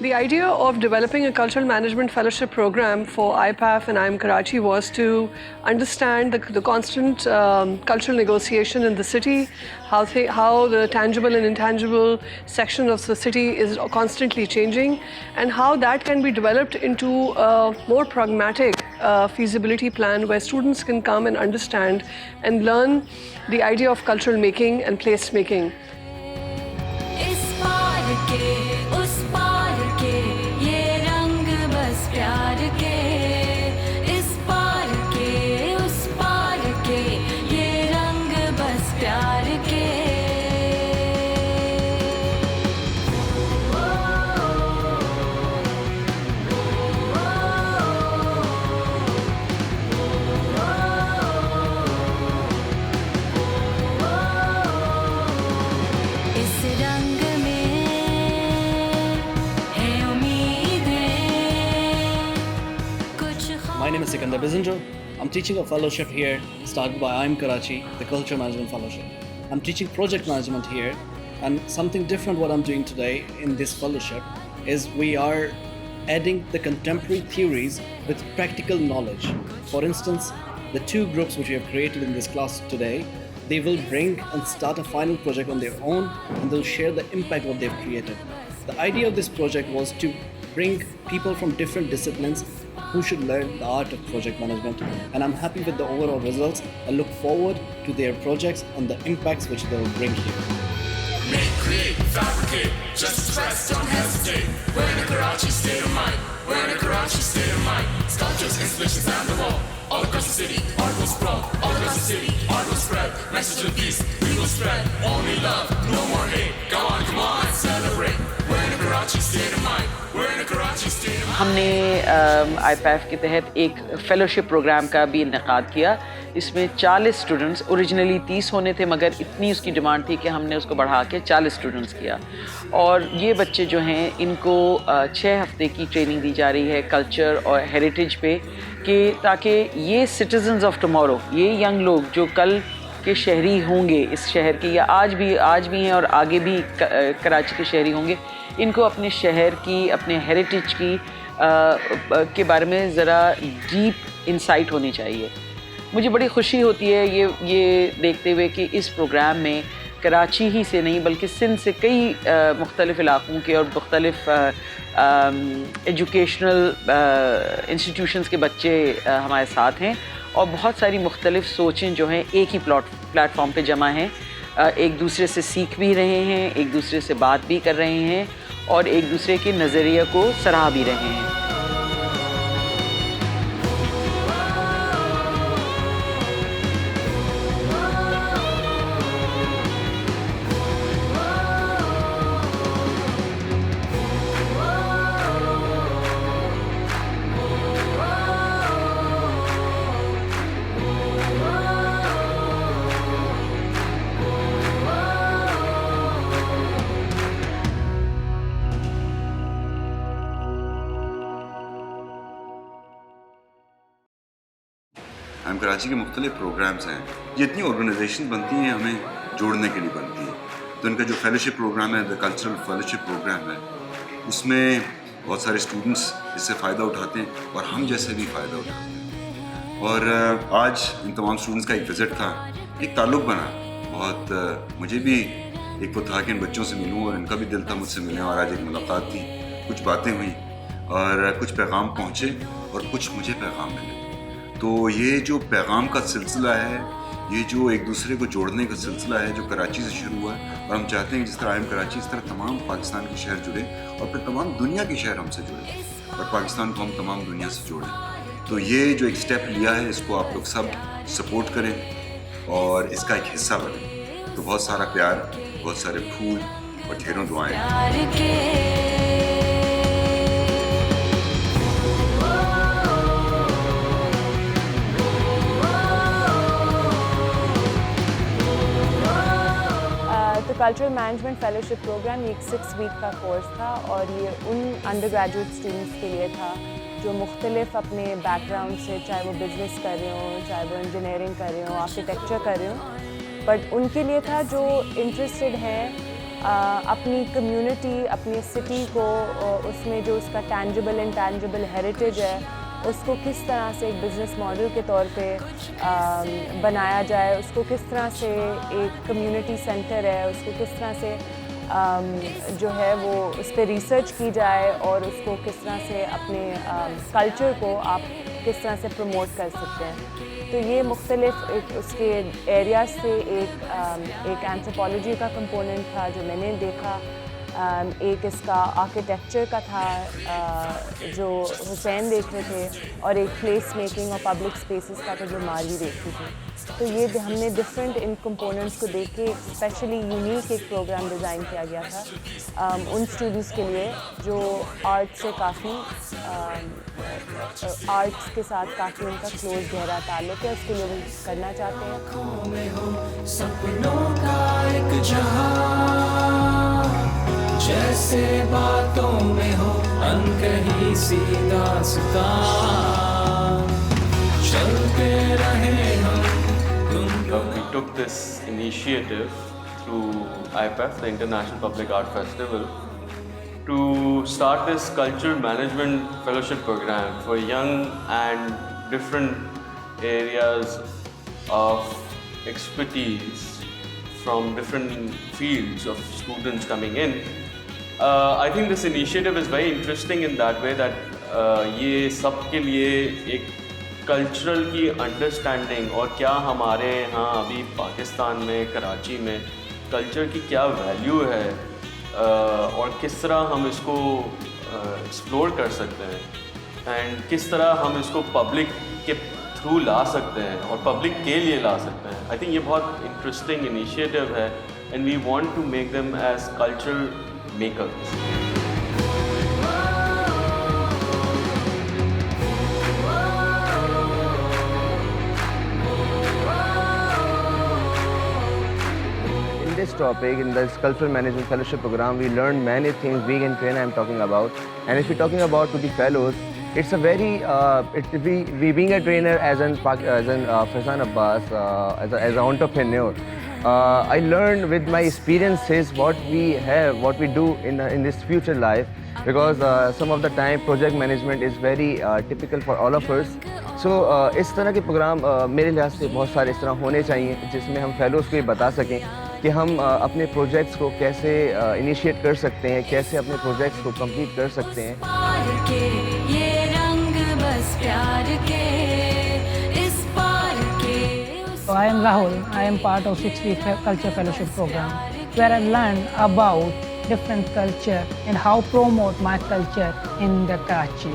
The idea of developing a cultural management fellowship program for IPAF and IIM Karachi was to understand the constant cultural negotiation in the city, how the tangible and intangible section of the city is constantly changing, and how that can be developed into a more pragmatic feasibility plan where students can come and understand and learn the idea of cultural making and place making. My name is Sikandar Bizenjo. I'm teaching a fellowship here started by IIM Karachi, the Culture Management Fellowship. I'm teaching project management here, and something different what I'm doing today in this fellowship is we are adding the contemporary theories with practical knowledge. For instance, the two groups which we have created in this class today, they will bring and start a final project on their own, and they'll share the impact what they've created. The idea of this project was to bring people from different disciplines who should learn the art of project management, and I'm happy with the overall results. I look forward to their projects and the impacts which they will bring here. Make, create, fabricate, just express, don't hesitate. We're in a Karachi state of mind. We're in a Karachi state of mind. Sculptures, installations on the wall. All across the city, art will sprawl. All across the city, art will spread. Message of peace, we will spread. Only love, no more hate. Come on, celebrate. We're in a Karachi state of mind. We're in a Karachi state of mind. हमने IPAF के तहत एक fellowship programme का भी इनेकाद किया। इसमें 40 students, originally 30 होने थे मगर इतनी उसकी डिमांड थी कि हमने उसको बढ़ा के 40 स्टूडेंट्स किया। और ये बच्चे जो हैं इनको 6 हफ्ते की ट्रेनिंग दी जा रही है कल्चर और हेरिटेज पे, कि ताकि ये सिटीजन्स ऑफ टुमारो, ये यंग लोग जो कल के शहरी होंगे इस शहर के, या आज भी हैं और आगे भी कराची के शहरी होंगे, इनको अपने शहर की, अपने हेरिटेज की के बारे में ज़रा डीप इंसाइट होनी चाहिए। मुझे बड़ी खुशी होती है ये देखते हुए कि इस प्रोग्राम में कराची ही से नहीं बल्कि सिंध से कई मुख्तलिफ़ इलाक़ों के और मुख्तलिफ़ एजुकेशनल इंस्टीट्यूशंस के बच्चे हमारे साथ हैं, और बहुत सारी मुख्तलिफ़ सोचें जो हैं एक ही प्लेटफॉर्म पे जमा हैं। एक दूसरे से सीख भी रहे हैं, एक दूसरे से बात भी कर रहे हैं और एक दूसरे के नज़रिए को सराह भी रहे हैं। हम कराची के मुख्तलिफ प्रोग्राम्स हैं, जितनी ऑर्गेनाइजेशन बनती हैं हमें जोड़ने के लिए बनती हैं। तो इनका जो फेलोशिप प्रोग्राम है, द कल्चरल फेलोशिप प्रोग्राम है, उसमें बहुत सारे स्टूडेंट्स इससे फ़ायदा उठाते हैं और हम जैसे भी फ़ायदा उठाते हैं। और आज इन तमाम स्टूडेंट्स का एक विज़िट था, एक ताल्लुक़ बना बहुत। मुझे भी एक वो था कि इन बच्चों से मिलूँ और इनका भी दिल था मुझसे मिलने, और आज एक मुलाकात थी, कुछ बातें हुई और कुछ पैगाम पहुँचे और कुछ मुझे पैगाम मिले। तो ये जो पैगाम का सिलसिला है, ये जो एक दूसरे को जोड़ने का सिलसिला है, जो कराची से शुरू हुआ है, और हम चाहते हैं कि जिस तरह IIM कराची इस तरह तमाम पाकिस्तान के शहर जुड़े और फिर तमाम दुनिया के शहर हमसे जुड़े और पाकिस्तान को हम तमाम दुनिया से जोड़ें। तो ये जो एक स्टेप लिया है, इसको आप लोग सब सपोर्ट करें और इसका एक हिस्सा बनें। तो बहुत सारा प्यार, बहुत सारे फूल और ढेरों दुआएं। तो तो कल्चरल मैनेजमेंट फेलोशिप प्रोग्राम ये एक 6 वीक का कोर्स था और ये उन अंडर ग्रेजुएट स्टूडेंट्स के लिए था जो मुख्तलिफ अपने बैकग्राउंड से, चाहे वो बिज़नेस कर रहे हों, चाहे वो इंजीनियरिंग कर रहे हों, आर्किटेक्चर कर रहे हों, बट उनके लिए था जो इंटरेस्टेड हैं अपनी कम्युनिटी, अपनी सिटी को, उसमें जो उसका टैंजिबल इंटैंजिबल हेरिटेज है उसको किस तरह से एक बिज़नेस मॉडल के तौर पे बनाया जाए, उसको किस तरह से एक कम्युनिटी सेंटर है, उसको किस तरह से जो है वो उस पर रिसर्च की जाए और उसको किस तरह से अपने कल्चर को आप किस तरह से प्रमोट कर सकते हैं। तो ये मुख्तलिफ एक उसके एरियाज से एक एंथ्रोपोलॉजी का कंपोनेंट था जो मैंने देखा, एक इसका आर्किटेक्चर का था जो हुसैन देख रहे थे, और एक प्लेस मेकिंग और पब्लिक स्पेसेस का था जो माली देख रही थी। तो ये हमने डिफरेंट इन कंपोनेंट्स को देख के स्पेशली यूनिक एक प्रोग्राम डिज़ाइन किया गया था उन स्टूडेंट्स के लिए जो आर्ट से काफ़ी आर्ट्स के साथ काफ़ी उनका क्लोज गहरा ताल्लुक़ है, उसके लिए वो करना चाहते हैं। सपनों का एक जहां जैसे बातों में हो अनकही सी दास्तां, चलते रहे हम। We took this initiative through IPAF, the International Public Art Festival, to start this cultural management fellowship program for young and different areas of expertise from different fields of students coming in. I think this initiative is very interesting in that way that ये सब के लिए एक cultural की understanding और क्या हमारे यहाँ अभी पाकिस्तान में कराची में कल्चर की क्या वैल्यू है और किस तरह हम इसको एक्सप्लोर कर सकते हैं एंड किस तरह हम इसको पब्लिक के थ्रू ला सकते हैं और पब्लिक के लिए ला सकते हैं। आई थिंक ये बहुत इंटरेस्टिंग इनिशिएटिव है and we want to make them as cultural makers. This topic in this cultural management fellowship program, we learned many things. Being in trainer, I'm talking about, and if you're talking about to the fellows, it's a very we being a trainer as an Faizan Abbas as an entrepreneur. I learned with my experiences what we have, what we do in this future life, because some of the time project management is very typical for all of us. So इस तरह के programme मेरे लिहाज से बहुत सारे इस तरह होने चाहिए जिसमें हम फेलोज़ को ये बता सकें कि हम अपने प्रोजेक्ट्स को कैसे इनिशिएट कर सकते हैं, कैसे अपने प्रोजेक्ट्स को कंप्लीट कर सकते हैं। So I am Rahul. I am part of 6-week culture fellowship program where I learned about different culture and how promote my culture in the Karachi.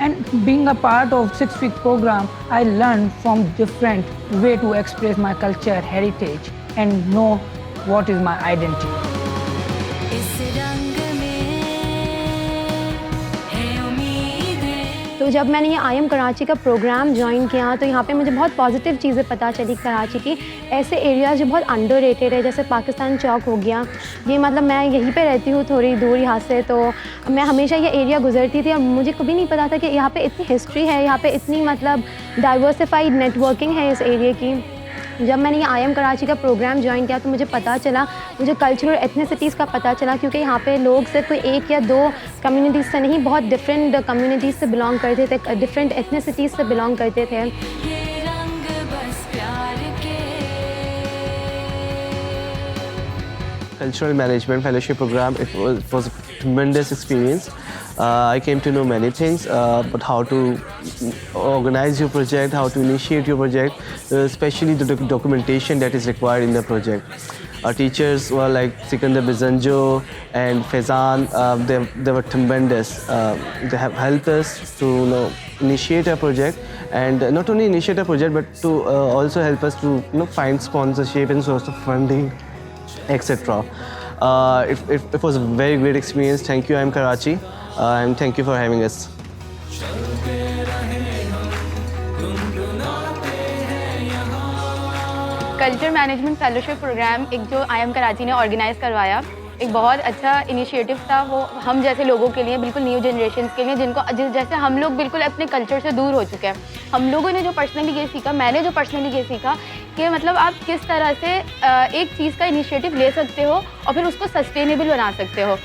And being a part of 6-week program, I learned from different way to express my culture, heritage, and know what is my identity. तो जब मैंने ये IIM Karachi का programme join किया तो यहाँ पे मुझे बहुत पॉजिटिव चीज़ें पता चली कराची की। ऐसे एरियाज़ जो बहुत अंडररेटेड है जैसे पाकिस्तान चौक हो गया, ये मतलब मैं यहीं पे रहती हूँ थोड़ी दूर यहाँ से, तो मैं हमेशा ये एरिया गुजरती थी और मुझे कभी नहीं पता था कि यहाँ पे इतनी हिस्ट्री है, यहाँ पे इतनी मतलब डाइवर्सिफाइड नेटवर्किंग है इस एरिया की। जब मैंने ये IIM कराची का प्रोग्राम ज्वाइन किया तो मुझे पता चला, मुझे कल्चरल एथनिसिटीज़ का पता चला, क्योंकि यहाँ पे लोग सिर्फ कोई एक या दो कम्युनिटीज़ से नहीं, बहुत डिफरेंट कम्युनिटीज़ से बिलोंग करते थे, डिफरेंट एथनिसिटीज़ से बिलोंग करते थे। Cultural Management Fellowship Program, it was a tremendous experience. I came to know many things about how to organize your project, how to initiate your project, especially the documentation that is required in the project. Our teachers were like Sikandar Bizanjo and Faizan. They were tremendous. They have helped us to initiate a project, and not only initiate a project but to also help us to find sponsorship and source of funding, etc. It was a very great experience. Thank you, IIM Karachi, and thank you for having us. Culture management fellowship programme एक जो IIM Karachi ने organise करवाया, एक बहुत अच्छा initiative था। वो हम जैसे लोगों के लिए, बिल्कुल न्यू जनरेशन के लिए, जिनको जैसे हम लोग बिल्कुल अपने कल्चर से दूर हो चुके हैं। हम लोगों ने जो पर्सनली ये सीखा, मैंने जो पर्सनली ये सीखा कि मतलब आप किस तरह से एक चीज़ का इनिशिएटिव ले सकते हो और फिर उसको सस्टेनेबल बना सकते हो।